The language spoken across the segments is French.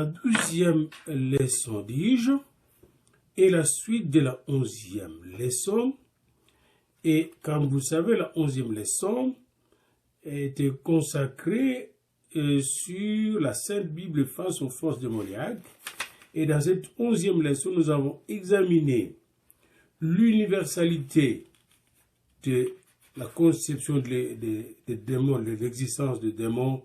la 12e leçon, dis-je, et la suite de la 11e leçon. Et comme vous savez, la 11e leçon était consacrée sur la Sainte Bible face aux forces démoniaques. Et dans cette 11e leçon, nous avons examiné l'universalité de la conception des démons, de l'existence des démons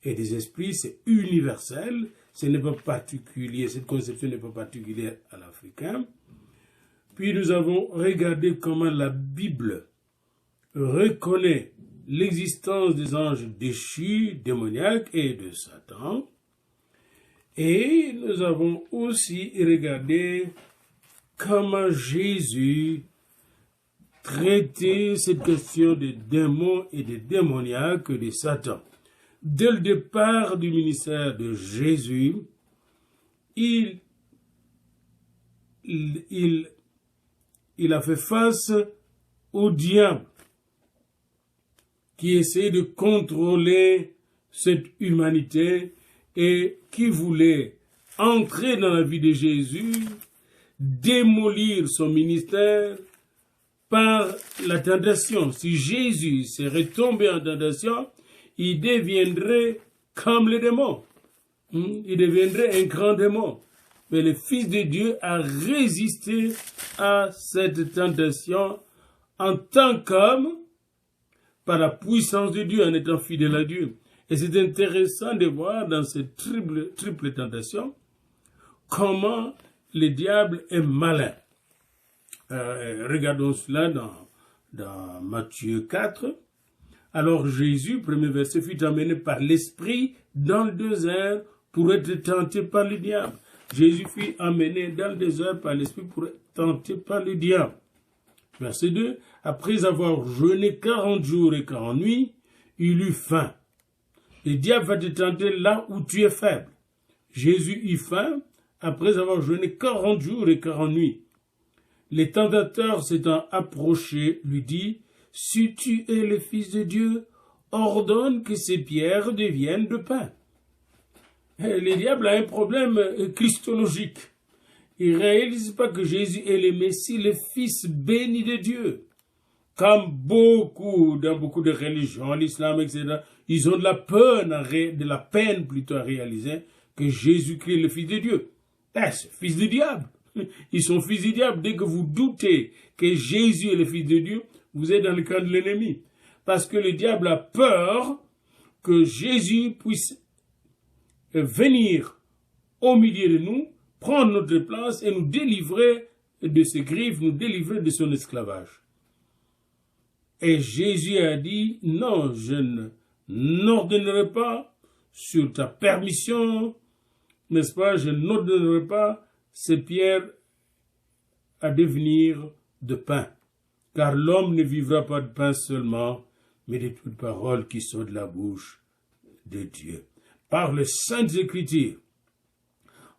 et des esprits. C'est universel, ce n'est pas particulier, cette conception n'est pas particulière à l'Africain. Puis nous avons regardé comment la Bible reconnaît l'existence des anges déchus, démoniaques et de Satan. Et nous avons aussi regardé comment Jésus traitait cette question des démons et des démoniaques de Satan. Dès le départ du ministère de Jésus, il a fait face au diable qui essayait de contrôler cette humanité et qui voulait entrer dans la vie de Jésus, démolir son ministère par la tentation. Si Jésus serait tombé en tentation, il deviendrait comme les démons. Il deviendrait un grand démon. Mais le Fils de Dieu a résisté à cette tentation en tant qu'homme, par la puissance de Dieu, en étant fidèle à Dieu. Et c'est intéressant de voir dans cette triple tentation comment le diable est malin. Regardons cela dans Matthieu 4. Alors Jésus, premier verset, fut emmené par l'Esprit dans le désert pour être tenté par le diable. Jésus fut emmené dans le désert par l'Esprit pour être tenté par le diable. Verset 2. Après avoir jeûné 40 jours et 40 nuits, il eut faim. Le diable va te tenter là où tu es faible. Jésus eut faim après avoir jeûné 40 jours et 40 nuits. Les tentateurs s'étant approchés lui dit, « Si tu es le Fils de Dieu, ordonne que ces pierres deviennent de pain. » Le diable a un problème christologique. Il ne réalise pas que Jésus est le Messie, le Fils béni de Dieu. Comme dans beaucoup de religions, l'islam, etc., ils ont de la peine plutôt à réaliser que Jésus-Christ est le Fils de Dieu. C'est le Fils du diable. Ils sont fils du diable. Dès que vous doutez que Jésus est le Fils de Dieu, vous êtes dans le camp de l'ennemi. Parce que le diable a peur que Jésus puisse venir au milieu de nous, prendre notre place et nous délivrer de ses griffes, nous délivrer de son esclavage. Et Jésus a dit, non, je n'ordonnerai pas sur ta permission, n'est-ce pas, je n'ordonnerai pas ces pierres à devenir de pain. Car l'homme ne vivra pas de pain seulement, mais de toute parole qui sort de la bouche de Dieu. Par les saintes Écritures,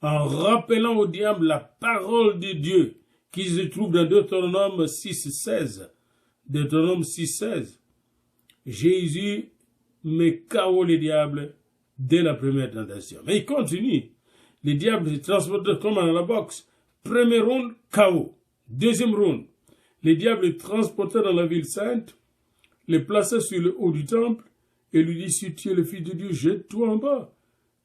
en rappelant au diable la parole de Dieu qui se trouve dans Deutéronome 6,16. Deutéronome 6,16. Jésus met KO le diable dès la première tentation. Mais il continue. Le diable se transporte comme dans la boxe. Première ronde, KO. Deuxième ronde. Le diable est transporté dans la ville sainte, le plaça sur le haut du temple et lui dit, si tu es le Fils de Dieu, jette-toi en bas.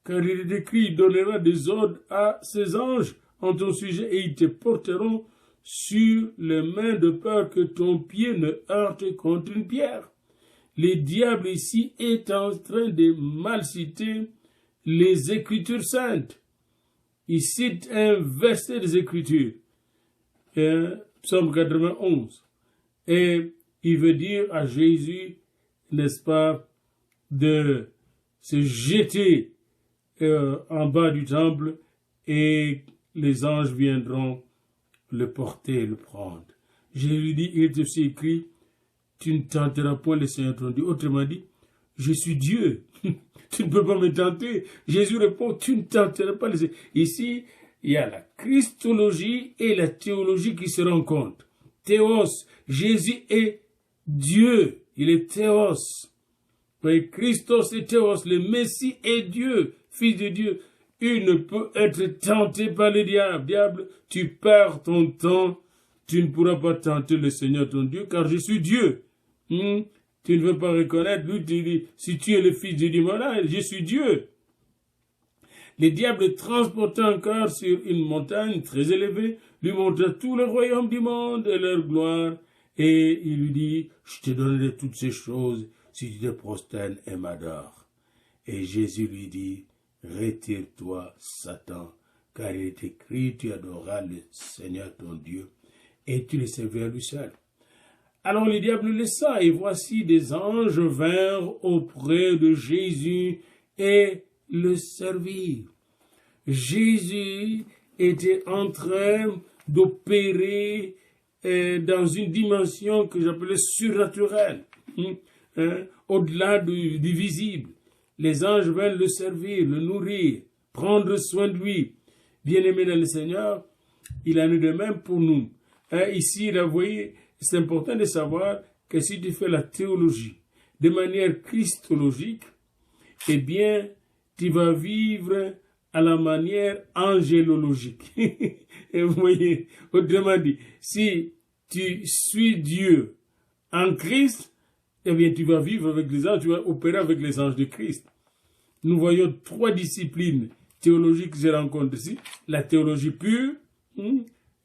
Car il est écrit, il donnera des ordres à ses anges en ton sujet et ils te porteront sur les mains de peur que ton pied ne heurte contre une pierre. Le diable ici est en train de mal citer les Écritures saintes. Il cite un verset des Écritures, Psaume 91. Et il veut dire à Jésus, n'est-ce pas, de se jeter en bas du temple et les anges viendront le porter et le prendre. Jésus lui dit, il est aussi écrit, tu ne tenteras point le Seigneur ton Dieu. Autrement dit, je suis Dieu. Tu ne peux pas me tenter. Jésus répond, tu ne tenteras pas le Seigneur. Ici, il y a la christologie et la théologie qui se rencontrent. Théos, Jésus est Dieu. Il est Théos. Oui, Christos est Théos, le Messie est Dieu, Fils de Dieu. il ne peut être tenté par le diable. Diable, tu perds ton temps, tu ne pourras pas tenter le Seigneur ton Dieu, car je suis Dieu. Tu ne veux pas reconnaître, lui tu dis, si tu es le fils de Dieu, voilà, je suis Dieu. Le diable transporta encore sur une montagne très élevée, lui montra tout le royaume du monde et leur gloire, et il lui dit, je te donnerai toutes ces choses si tu te prosternes et m'adores. Et Jésus lui dit, retire-toi, Satan, car il est écrit, tu adoreras le Seigneur ton Dieu, et tu le serviras lui seul. Alors le diable le laissa, et voici des anges vinrent auprès de Jésus et le servirent. Jésus était en train d'opérer dans une dimension que j'appelais surnaturelle, au-delà du visible. Les anges veulent le servir, le nourrir, prendre soin de lui. Bien-aimé dans le Seigneur, il en est de même pour nous. Ici, là, vous voyez, c'est important de savoir que si tu fais la théologie de manière christologique, eh bien, tu vas vivre à la manière angélologique. Et vous voyez, autrement dit, si tu suis Dieu en Christ, eh bien, tu vas vivre avec les anges, tu vas opérer avec les anges de Christ. Nous voyons 3 disciplines théologiques que je rencontre ici. La théologie pure,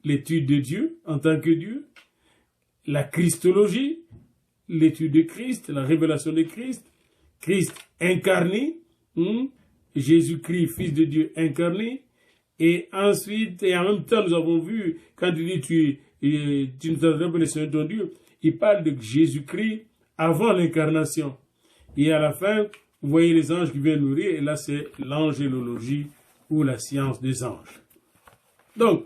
l'étude de Dieu en tant que Dieu. La christologie, l'étude de Christ, la révélation de Christ. Christ incarné, Jésus-Christ, Fils de Dieu incarné. Et ensuite, et en même temps, nous avons vu, quand il dit tu ne t'adresses pas le Seigneur ton Dieu, il parle de Jésus-Christ avant l'incarnation. Et à la fin, vous voyez les anges qui viennent nourrir, et là c'est l'angélologie ou la science des anges. Donc,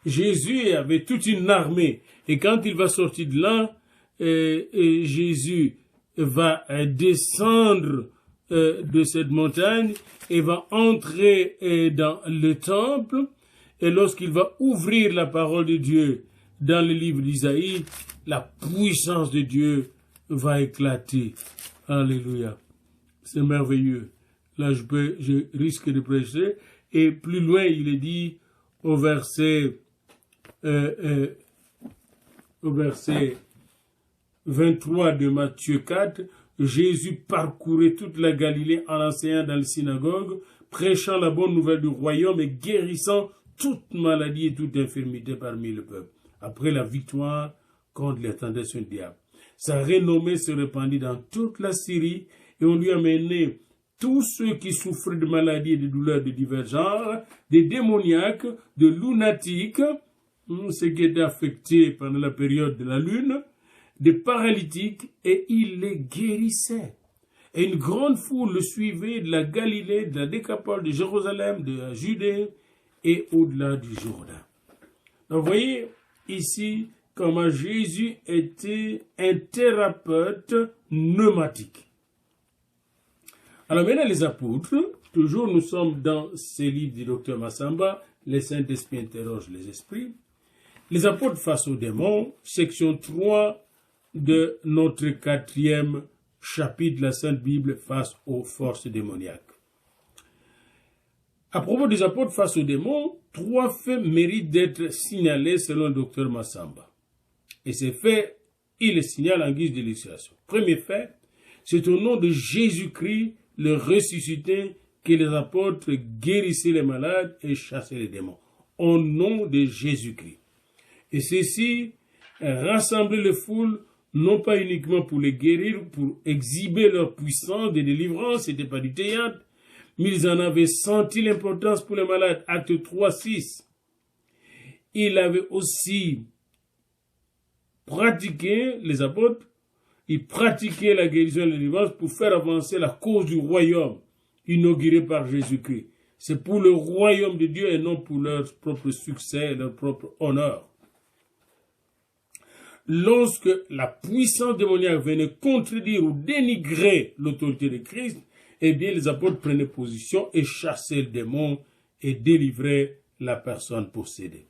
Jésus avait toute une armée, et quand il va sortir de là, Jésus va descendre de cette montagne et va entrer dans le temple, et lorsqu'il va ouvrir la parole de Dieu dans le livre d'Isaïe, la puissance de Dieu va éclater. Alléluia. C'est merveilleux. Là, je risque de prêcher. Et plus loin, il est dit au verset 23 de Matthieu 4, Jésus parcourait toute la Galilée en enseignant dans les synagogues, prêchant la bonne nouvelle du royaume et guérissant toute maladie et toute infirmité parmi le peuple. Après la victoire contre les tentations du diable, sa renommée se répandit dans toute la Syrie, et on lui a mené tous ceux qui souffraient de maladies et de douleurs de divers genres, des démoniaques, de lunatiques, ceux qui étaient affectés pendant la période de la lune, des paralytiques, et il les guérissait. Et une grande foule le suivait de la Galilée, de la Décapole, de Jérusalem, de la Judée et au-delà du Jourdain. Donc, vous voyez ici comment Jésus était un thérapeute pneumatique. Alors maintenant, les apôtres, toujours nous sommes dans ces livres du docteur Massamba, les Saint-Esprit interrogent les esprits. Les apôtres face aux démons, section 3 de notre 4e chapitre de la Sainte Bible face aux forces démoniaques. À propos des apôtres face aux démons, 3 faits méritent d'être signalés selon le docteur Massamba. Et ces faits, il les signale en guise d'illustration. Premier fait, c'est au nom de Jésus-Christ, le ressuscité, que les apôtres guérissaient les malades et chassaient les démons. Au nom de Jésus-Christ. Et ceci rassemblaient les foules, non pas uniquement pour les guérir, pour exhiber leur puissance de délivrance, c'était pas du théâtre, mais ils en avaient senti l'importance pour les malades. Acte 3, 6. Ils avaient aussi pratiqué, les apôtres, ils pratiquaient la guérison et la délivrance pour faire avancer la cause du royaume inauguré par Jésus-Christ. C'est pour le royaume de Dieu et non pour leur propre succès, leur propre honneur. Lorsque la puissance démoniaque venait contredire ou dénigrer l'autorité de Christ, eh bien les apôtres prenaient position et chassaient le démon et délivraient la personne possédée.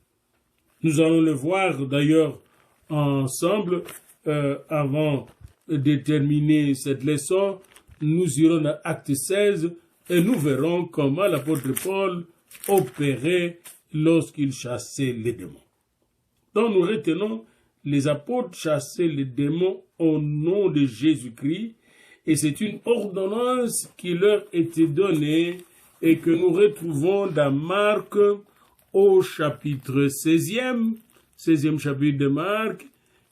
Nous allons le voir d'ailleurs ensemble avant de terminer cette leçon. Nous irons dans Acte 16 et nous verrons comment l'apôtre Paul opérait lorsqu'il chassait les démons. Donc nous retenons, les apôtres chassaient les démons au nom de Jésus-Christ, et c'est une ordonnance qui leur était donnée et que nous retrouvons dans Marc au chapitre 16e chapitre de Marc.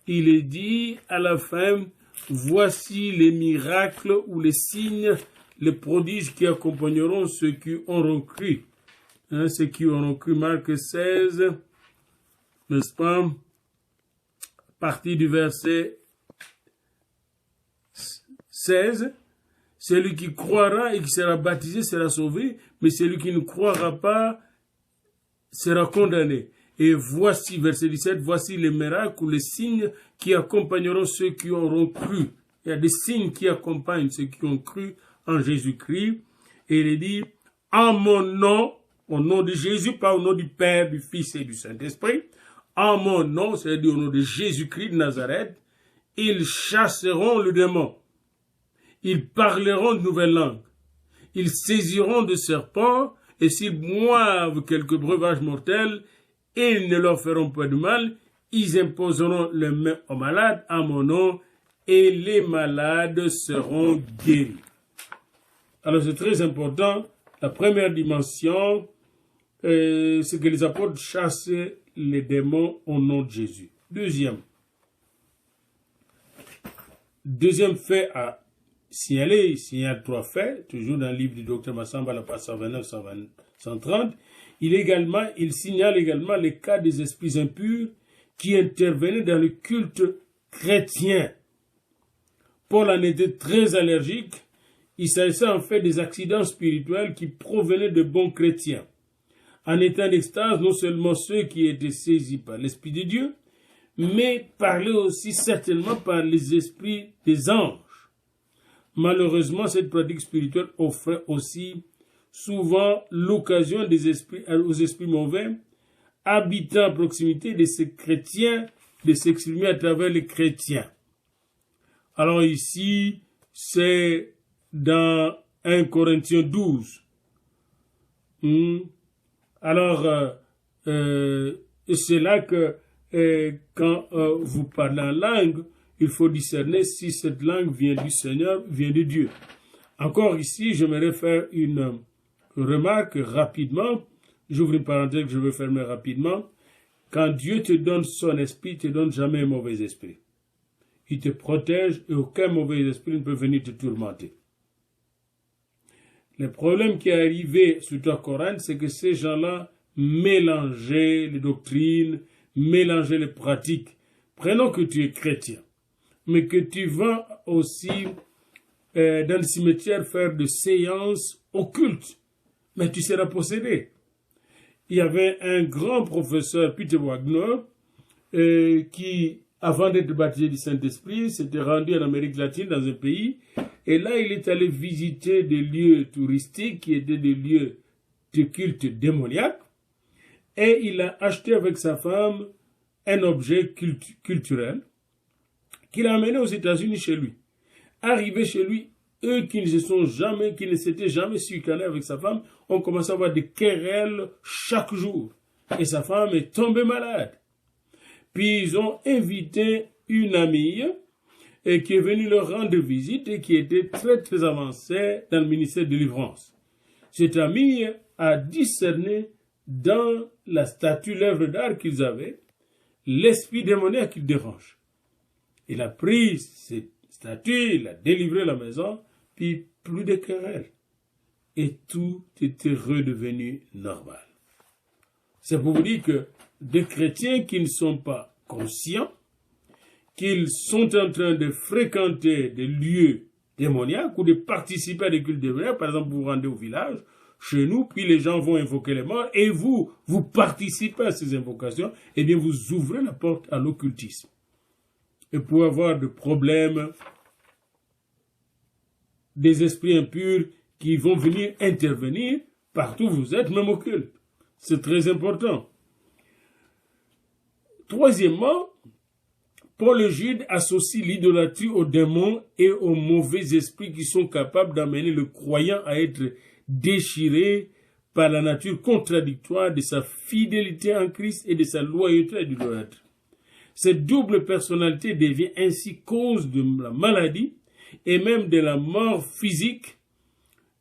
Il est dit à la fin, voici les miracles ou les signes, les prodiges qui accompagneront ceux qui auront cru. Ceux qui auront cru, Marc 16, n'est-ce pas? Partie du verset 16. Celui qui croira et qui sera baptisé sera sauvé, mais celui qui ne croira pas sera condamné. Et voici, verset 17, voici les miracles ou les signes qui accompagneront ceux qui auront cru. Il y a des signes qui accompagnent ceux qui ont cru en Jésus-Christ. Et il est dit, en mon nom, au nom de Jésus, pas au nom du Père, du Fils et du Saint-Esprit, en mon nom, c'est-à-dire au nom de Jésus-Christ de Nazareth, ils chasseront le démon. Ils parleront de nouvelles langues. Ils saisiront de serpents, et s'ils boivent quelques breuvages mortels, ils ne leur feront pas de mal. Ils imposeront les mains aux malades à mon nom, et les malades seront guéris. Alors c'est très important. La première dimension, c'est que les apôtres chassaient les démons au nom de Jésus. Deuxième fait à signaler, il signale 3 faits, toujours dans le livre du docteur Massamba, la page 129, 130. Il signale également les cas des esprits impurs qui intervenaient dans le culte chrétien. Paul en était très allergique. Il s'agissait en fait des accidents spirituels qui provenaient de bons chrétiens. En état d'extase, non seulement ceux qui étaient saisis par l'Esprit de Dieu, mais parlaient aussi certainement par les esprits des anges. Malheureusement, cette pratique spirituelle offrait aussi souvent l'occasion aux esprits mauvais, habitant à proximité de ces chrétiens, de s'exprimer à travers les chrétiens. Alors ici, c'est dans 1 Corinthiens 12. Alors, c'est là que quand vous parlez en langue, il faut discerner si cette langue vient du Seigneur, vient de Dieu. Encore ici, j'aimerais faire une remarque rapidement. J'ouvre une parenthèse que je veux fermer rapidement. Quand Dieu te donne son esprit, il ne te donne jamais un mauvais esprit. Il te protège et aucun mauvais esprit ne peut venir te tourmenter. Le problème qui est arrivé, surtout à Corinthe, c'est que ces gens-là mélangeaient les doctrines, mélangeaient les pratiques. Prenons que tu es chrétien, mais que tu vas aussi dans le cimetière faire de séances occultes, mais tu seras possédé. Il y avait un grand professeur, Peter Wagner, qui, avant d'être baptisé du Saint-Esprit, s'était rendu en Amérique latine dans un pays, et là il est allé visiter des lieux touristiques qui étaient des lieux de culte démoniaque, et il a acheté avec sa femme un objet culturel qu'il a amené aux États-Unis chez lui. Arrivé chez lui, eux qui ne s'étaient jamais chicanés avec sa femme, ont commencé à avoir des querelles chaque jour. Et sa femme est tombée malade. Puis ils ont invité une amie qui est venue leur rendre visite et qui était très très avancée dans le ministère de délivrance. Cette amie a discerné dans la statue, l'œuvre d'art qu'ils avaient, l'esprit démoniaque qui dérange. Il a pris cette statue, il a délivré la maison, puis plus de querelles. Et tout était redevenu normal. C'est pour vous dire que des chrétiens qui ne sont pas conscients, qu'ils sont en train de fréquenter des lieux démoniaques ou de participer à des cultes démoniaques, par exemple vous vous rendez au village, chez nous, puis les gens vont invoquer les morts, et vous participez à ces invocations, eh bien vous ouvrez la porte à l'occultisme. Et pour avoir de problèmes, des esprits impurs qui vont venir intervenir partout où vous êtes, même au culte. C'est très important. Troisièmement, Paul et Jude associent l'idolâtrie aux démons et aux mauvais esprits qui sont capables d'amener le croyant à être déchiré par la nature contradictoire de sa fidélité en Christ et de sa loyauté à l'idolâtrie. Cette double personnalité devient ainsi cause de la maladie et même de la mort physique,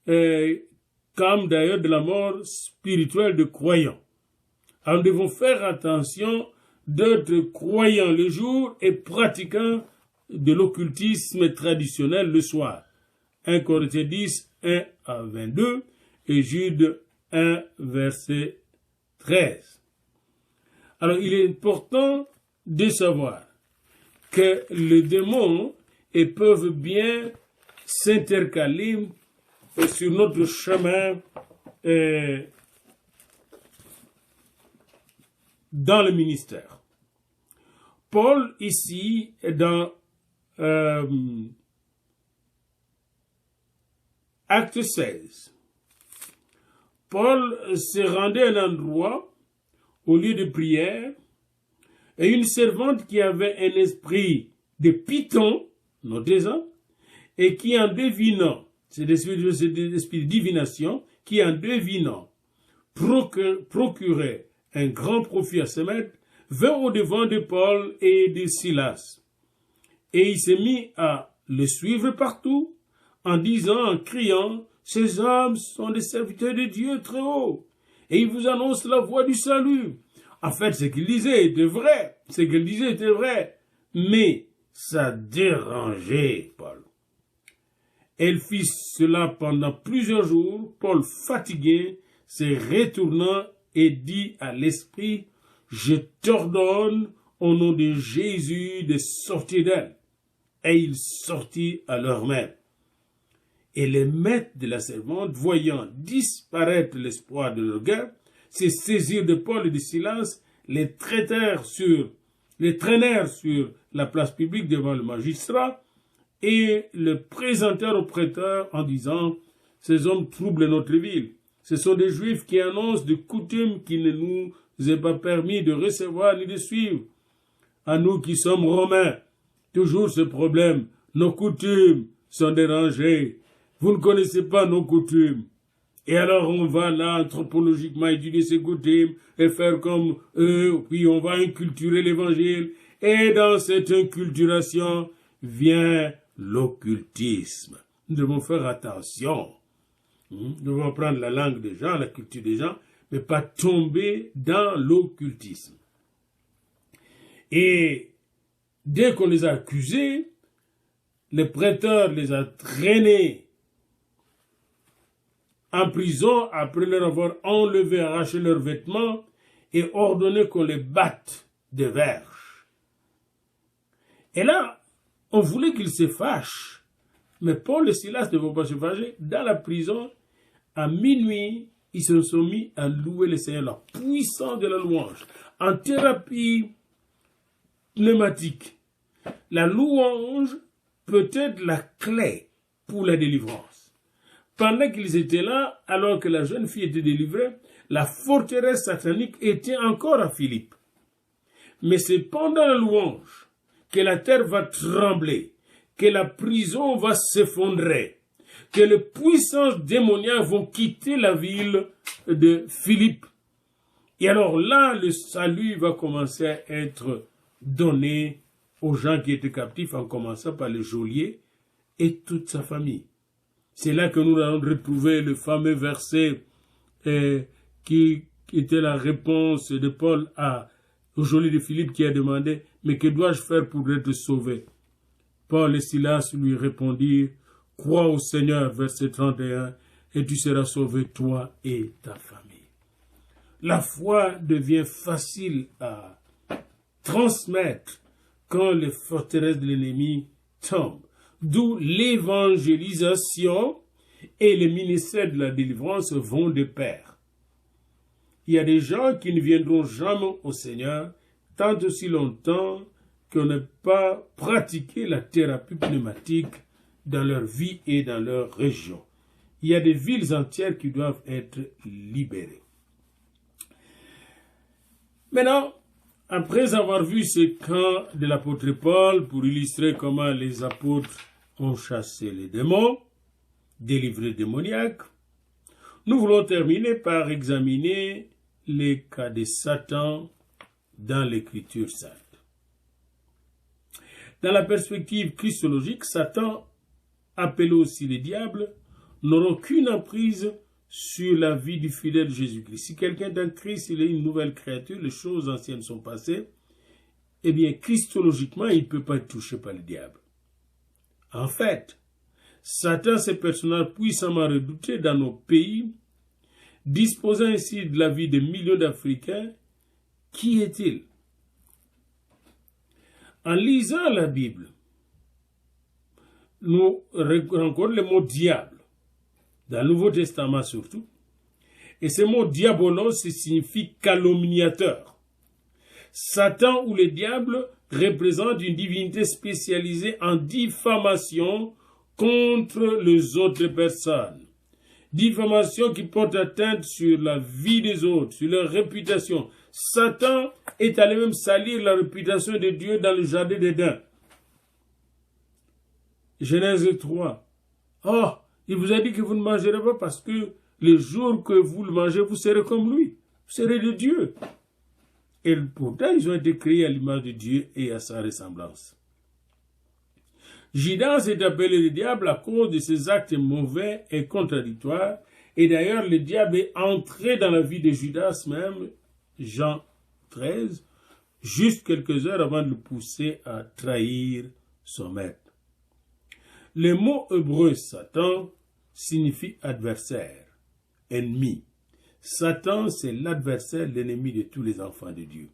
comme d'ailleurs de la mort spirituelle de croyants. Alors nous devons faire attention d'être croyants le jour et pratiquants de l'occultisme traditionnel le soir. 1 Corinthiens 10, 1 à 22 et Jude 1, verset 13. Alors il est important de savoir que les démons peuvent bien s'intercaler sur notre chemin dans le ministère. Paul, ici, dans Acte 16, Paul se rendait à un endroit, au lieu de prière, et une servante qui avait un esprit de python, notez-en, et qui en devinant, c'est l'esprit de divination, qui en devinant procurait un grand profit à ses maîtres, vint au-devant de Paul et de Silas. Et il s'est mis à le suivre partout, en disant, en criant, « Ces hommes sont des serviteurs de Dieu très haut, et ils vous annoncent la voie du salut. » En fait, ce qu'il disait était vrai, mais ça dérangeait Paul. Elle fit cela pendant plusieurs jours. Paul, fatigué, se retourna et dit à l'esprit, « Je t'ordonne au nom de Jésus de sortir d'elle. » Et il sortit à l'heure même. Et les maîtres de la servante, voyant disparaître l'espoir de leur guerre, se saisirent de Paul et de Silas, les traînèrent sur la place publique devant le magistrat et le présentèrent au prêteur en disant, « Ces hommes troublent notre ville. Ce sont des Juifs qui annoncent des coutumes qui ne nous est pas permis de recevoir ni de suivre. À nous qui sommes Romains, toujours ce problème, nos coutumes sont dérangées. Vous ne connaissez pas nos coutumes. Et alors on va là anthropologiquement étudier ces coutumes et faire comme eux, puis on va inculturer l'évangile. Et dans cette inculturation vient l'occultisme. Nous devons faire attention. Nous devons prendre la langue des gens, la culture des gens, mais pas tomber dans l'occultisme. Et dès qu'on les a accusés, le prêteur les a traînés en prison après leur avoir enlevé, arraché leurs vêtements et ordonné qu'on les batte de verges. Et là, on voulait qu'ils se fâchent. Mais Paul et Silas ne vont pas se fâcher. Dans la prison, à minuit, ils se sont mis à louer le Seigneur, la puissance de la louange. En thérapie pneumatique, la louange peut être la clé pour la délivrance. Pendant qu'ils étaient là, alors que la jeune fille était délivrée, la forteresse satanique était encore à Philippe. Mais c'est pendant la louange que la terre va trembler, que la prison va s'effondrer, que les puissances démoniaques vont quitter la ville de Philippe. Et alors là, le salut va commencer à être donné aux gens qui étaient captifs, en commençant par le geôlier et toute sa famille. C'est là que nous allons retrouver le fameux verset qui était la réponse de Paul au geôlier de Philippe qui a demandé « Mais que dois-je faire pour être sauvé ?» Paul et Silas lui répondirent « Crois au Seigneur, verset 31, et tu seras sauvé, toi et ta famille. » La foi devient facile à transmettre quand les forteresses de l'ennemi tombent. D'où l'évangélisation et le ministère de la délivrance vont de pair. Il y a des gens qui ne viendront jamais au Seigneur tant aussi longtemps qu'on n'a pas pratiqué la thérapie pneumatique dans leur vie et dans leur région. Il y a des villes entières qui doivent être libérées. Maintenant, après avoir vu ce camp de l'apôtre Paul pour illustrer comment les apôtres ont chassé les démons, délivré les démoniaques, Nous voulons terminer par examiner les cas de Satan dans l'Écriture sainte. Dans la perspective christologique, Satan, appelé aussi le diable, n'aura aucune emprise sur la vie du fidèle Jésus-Christ. Si quelqu'un est en Christ, il est une nouvelle créature, les choses anciennes sont passées, eh bien, christologiquement, il ne peut pas être touché par le diable. En fait, Satan, ce personnage puissamment redouté dans nos pays, disposant ainsi de la vie de millions d'Africains, qui est-il? En lisant la Bible, nous rencontrons le mot diable, dans le Nouveau Testament surtout, et ce mot diabolos signifie calomniateur. Satan ou le diable représente une divinité spécialisée en diffamation contre les autres personnes. Diffamation qui porte atteinte sur la vie des autres, sur leur réputation. Satan est allé même salir la réputation de Dieu dans le jardin d'Éden. Genèse 3. Oh, il vous a dit que vous ne mangerez pas parce que le jour que vous le mangez, vous serez comme lui. Vous serez de Dieu. Et pourtant, ils ont été créés à l'image de Dieu et à sa ressemblance. Judas est appelé le diable à cause de ses actes mauvais et contradictoires. Et d'ailleurs, le diable est entré dans la vie de Judas même, Jean 13, juste quelques heures avant de le pousser à trahir son maître. Le mot hébreu Satan signifie adversaire, ennemi. Satan, c'est l'adversaire, l'ennemi de tous les enfants de Dieu.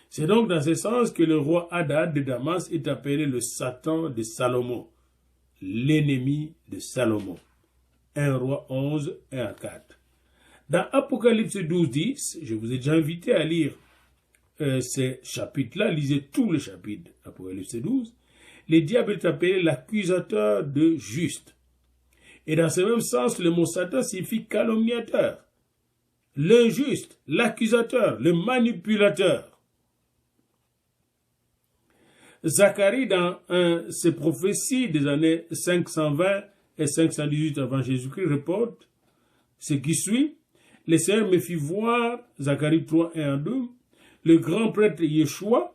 C'est donc dans ce sens que le roi Hadad de Damas est appelé le Satan de Salomon, l'ennemi de Salomon. 1 Roi 11, 1 à 4. Dans Apocalypse 12, 10, je vous ai déjà invité à lire ces chapitres-là, lisez tous les chapitres d'Apocalypse 12, le diable est appelé l'accusateur de juste. Et dans ce même sens, le mot Satan signifie calomniateur, l'injuste, l'accusateur, le manipulateur. Zacharie, dans ses prophéties des années 520 et 518 avant Jésus-Christ, reporte ce qui suit. Le Seigneur me fit voir, Zacharie 3, 1 à 2, le grand prêtre Yeshua,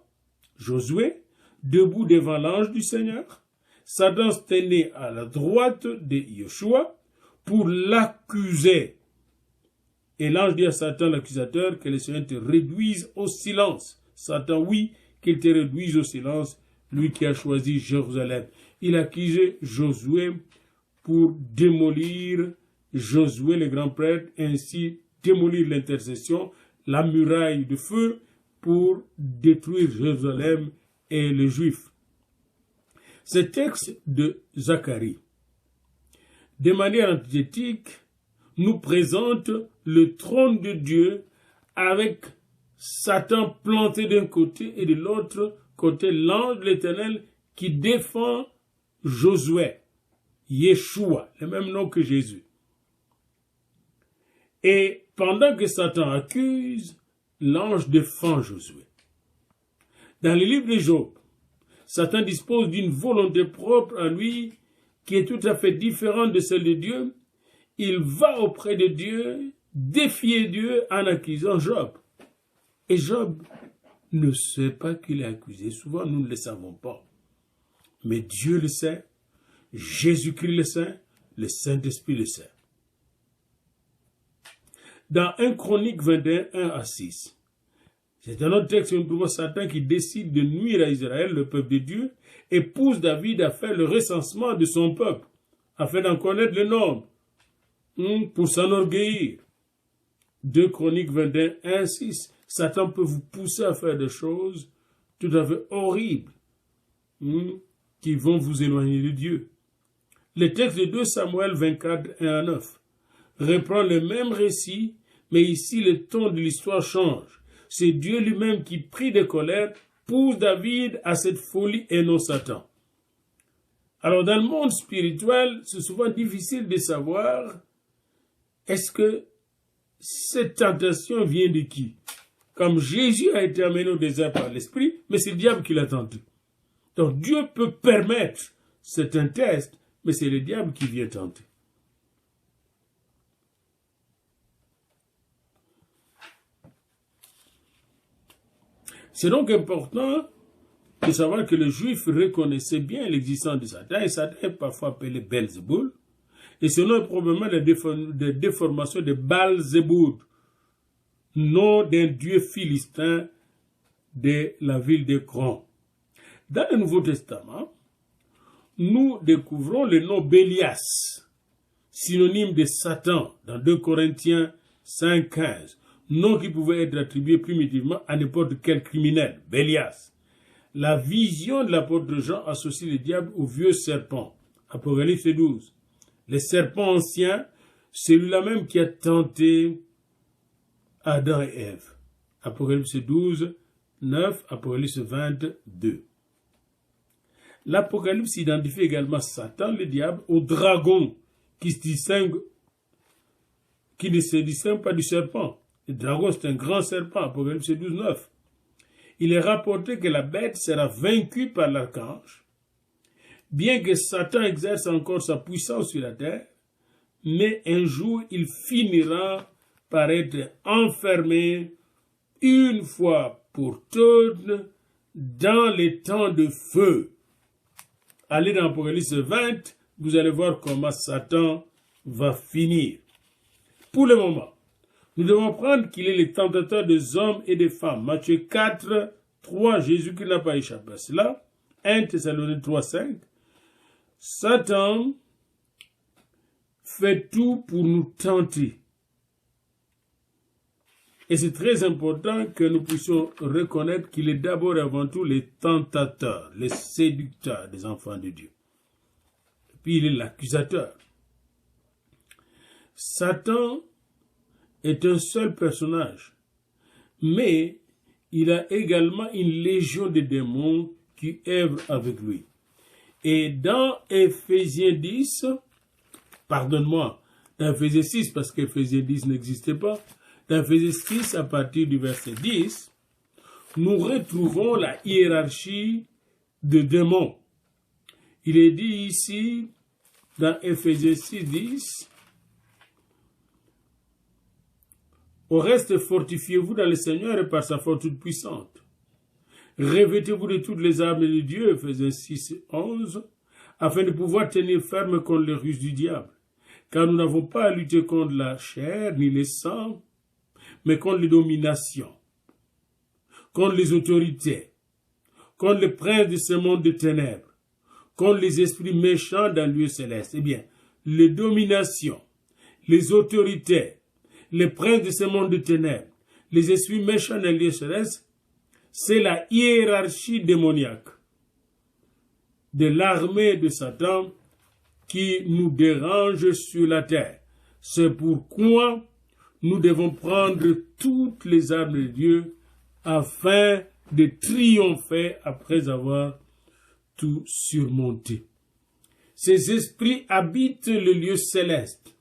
Josué, debout devant l'ange du Seigneur. Satan se tenait à la droite de Yeshua pour l'accuser. Et l'ange dit à Satan, l'accusateur, que le Seigneur te réduise au silence. Satan, oui, qu'il te réduise au silence, lui qui a choisi Jérusalem. Il accusait Josué pour démolir Josué, le grand prêtre, ainsi démolir l'intercession, la muraille de feu, pour détruire Jérusalem et les Juifs. Ce texte de Zacharie, de manière antithétique, nous présente le trône de Dieu avec Satan planté d'un côté et de l'autre côté l'ange de l'Éternel qui défend Josué, Yeshua, le même nom que Jésus. Et pendant que Satan accuse, l'ange défend Josué. Dans le livre de Job, Satan dispose d'une volonté propre à lui qui est tout à fait différente de celle de Dieu. Il va auprès de Dieu, défier Dieu en accusant Job. Et Job ne sait pas qu'il est accusé. Souvent, nous ne le savons pas. Mais Dieu le sait, Jésus-Christ le sait, le Saint-Esprit le sait. Dans 1 Chronique 21, 1 à 6, c'est un autre texte où nous trouvons Satan qui décide de nuire à Israël, le peuple de Dieu, et pousse David à faire le recensement de son peuple, afin d'en connaître le nombre, pour s'enorgueillir. 2 Chroniques 21, 1, 6. Satan peut vous pousser à faire des choses tout à fait horribles, qui vont vous éloigner de Dieu. Le texte de 2 Samuel 24, 1 à 9 reprend le même récit, mais ici le ton de l'histoire change. C'est Dieu lui-même qui, pris de colère, pousse David à cette folie et non Satan. Alors dans le monde spirituel, c'est souvent difficile de savoir est-ce que cette tentation vient de qui? Comme Jésus a été amené au désert par l'Esprit, mais c'est le diable qui l'a tenté. Donc Dieu peut permettre, c'est un test, mais c'est le diable qui vient tenter. C'est donc important de savoir que les Juifs reconnaissaient bien l'existence de Satan, et Satan est parfois appelé Belzéboul, et selon probablement la déformation de Baal-Zéboul, nom d'un dieu philistin de la ville d'Écron. Dans le Nouveau Testament, nous découvrons le nom Bélias, synonyme de Satan, dans 2 Corinthiens 5,15, nom qui pouvait être attribué primitivement à n'importe quel criminel, Bélias. La vision de l'apôtre Jean associe le diable au vieux serpent, Apocalypse 12. Le serpent ancien, celui-là même qui a tenté Adam et Ève. Apocalypse 12, 9, Apocalypse 22. L'Apocalypse identifie également Satan, le diable, au dragon, qui ne se distingue pas du serpent. Le dragon, c'est un grand serpent, Apocalypse 12, 9. Il est rapporté que la bête sera vaincue par l'archange, bien que Satan exerce encore sa puissance sur la terre, mais un jour il finira par être enfermé une fois pour toutes dans les temps de feu. Allez dans Apocalypse 20, vous allez voir comment Satan va finir. Pour le moment, nous devons prendre qu'il est le tentateur des hommes et des femmes. Matthieu 4, 3, Jésus-Christ n'a pas échappé à cela. 1 Thessaloniciens 3, 5. Satan fait tout pour nous tenter. Et c'est très important que nous puissions reconnaître qu'il est d'abord et avant tout le tentateur, le séducteur des enfants de Dieu. Et puis il est l'accusateur. Satan est un seul personnage, mais il a également une légion de démons qui œuvrent avec lui. Et dans Éphésiens 10, dans Éphésiens 6, parce qu'Éphésiens 10 n'existait pas, dans Éphésiens 6, à partir du verset 10, nous retrouvons la hiérarchie de démons. Il est dit ici, dans Éphésiens 6, 10, au reste, fortifiez-vous dans le Seigneur et par sa force toute puissante. Revêtez-vous de toutes les armes de Dieu, Éphésiens 6, 11, afin de pouvoir tenir ferme contre les ruses du diable. Car nous n'avons pas à lutter contre la chair ni le sang, mais contre les dominations, contre les autorités, contre les princes de ce monde de ténèbres, contre les esprits méchants dans le lieu céleste. Eh bien, les dominations, les autorités, les princes de ce monde de ténèbres, les esprits méchants dans le lieu céleste, c'est la hiérarchie démoniaque de l'armée de Satan qui nous dérange sur la terre. C'est pourquoi nous devons prendre toutes les armes de Dieu afin de triompher après avoir tout surmonté. Ces esprits habitent le lieu céleste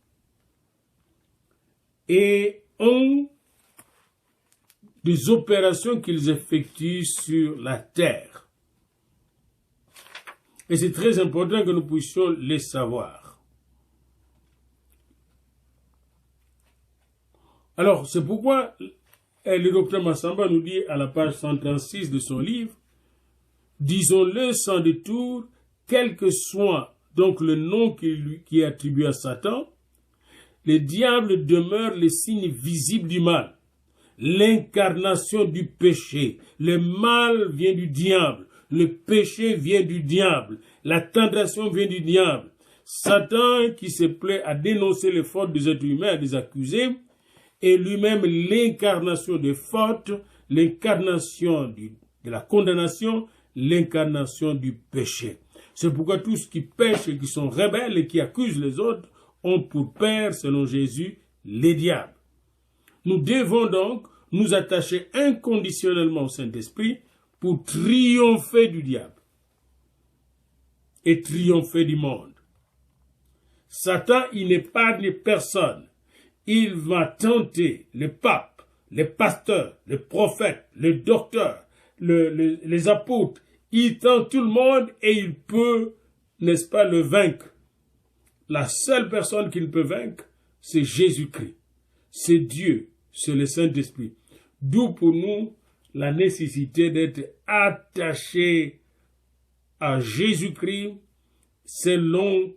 et ont des opérations qu'ils effectuent sur la terre. Et c'est très important que nous puissions les savoir. Alors, c'est pourquoi le docteur Massamba nous dit à la page 136 de son livre, « Disons-le sans détour, quel que soit donc le nom qui est attribué à Satan, le diable demeure le signe visible du mal, l'incarnation du péché. Le mal vient du diable, le péché vient du diable, la tentation vient du diable. Satan, qui se plaît à dénoncer les fautes des êtres humains, à les accuser, est lui-même l'incarnation des fautes, l'incarnation de la condamnation, l'incarnation du péché. C'est pourquoi tous qui pêchent et qui sont rebelles et qui accusent les autres ont pour père, selon Jésus, les diables. Nous devons donc nous attacher inconditionnellement au Saint-Esprit pour triompher du diable et triompher du monde. Satan, il n'épargne personne. Il va tenter le pape, les pasteurs, les prophètes, les docteurs, les apôtres. Il tente tout le monde et il peut, n'est-ce pas, le vaincre. La seule personne qu'il peut vaincre, c'est Jésus-Christ. C'est Dieu, c'est le Saint-Esprit. D'où pour nous la nécessité d'être attaché à Jésus-Christ selon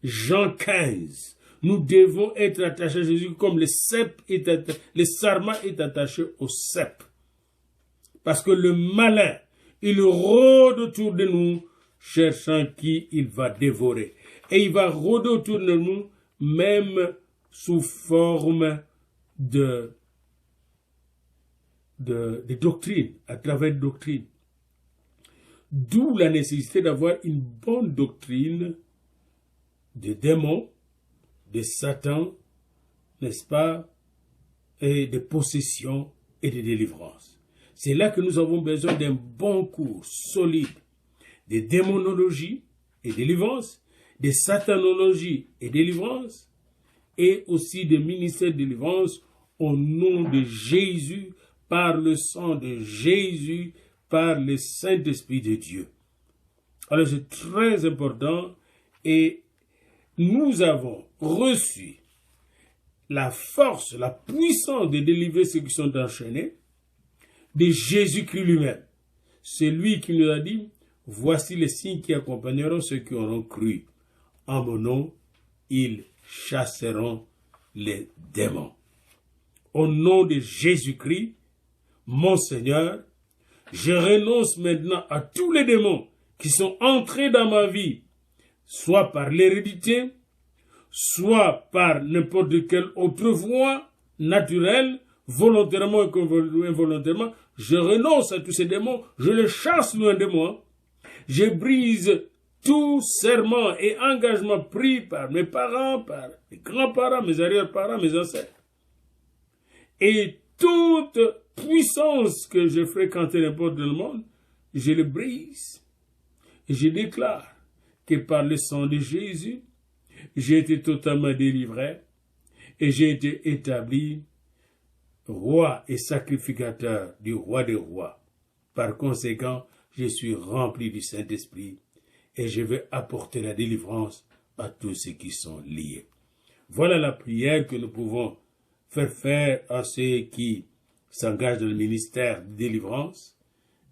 Jean 15. Nous devons être attachés à Jésus comme le sarment est attaché au cep. Parce que le malin, il rôde autour de nous, cherchant qui il va dévorer. Et il va rôder autour de nous, même sous forme de doctrine, à travers de doctrine. D'où la nécessité d'avoir une bonne doctrine de démons, de Satan, n'est-ce pas, et de possession et de délivrance. C'est là que nous avons besoin d'un bon cours solide de démonologie et délivrance, de satanologie et délivrance, et aussi de ministère de délivrance au nom de Jésus, par le sang de Jésus, par le Saint-Esprit de Dieu. Alors c'est très important et nous avons reçu la force, la puissance de délivrer ceux qui sont enchaînés de Jésus-Christ lui-même. C'est lui qui nous a dit, voici les signes qui accompagneront ceux qui auront cru. En mon nom, ils chasseront les démons. Au nom de Jésus-Christ, mon Seigneur, je renonce maintenant à tous les démons qui sont entrés dans ma vie, soit par l'hérédité, soit par n'importe quelle autre voie naturelle, volontairement ou involontairement. Je renonce à tous ces démons, je les chasse loin de moi. Je brise tout serment et engagement pris par mes parents, par mes grands-parents, mes arrière-parents, mes ancêtres. Et toute puissance que je fréquentais n'importe dans le monde, je le brise. Et je déclare que par le sang de Jésus, j'ai été totalement délivré et j'ai été établi roi et sacrificateur du roi des rois. Par conséquent, je suis rempli du Saint-Esprit et je vais apporter la délivrance à tous ceux qui sont liés. Voilà la prière que nous pouvons faire à ceux qui s'engagent dans le ministère de délivrance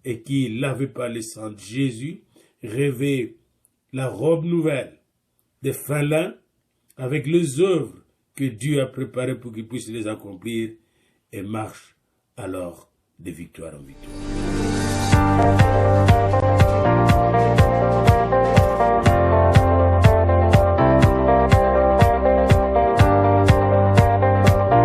et qui, lavés par le sang de Jésus, rêvaient la robe nouvelle des fin-lin avec les œuvres que Dieu a préparées pour qu'ils puissent les accomplir et marchent alors de victoire en victoire.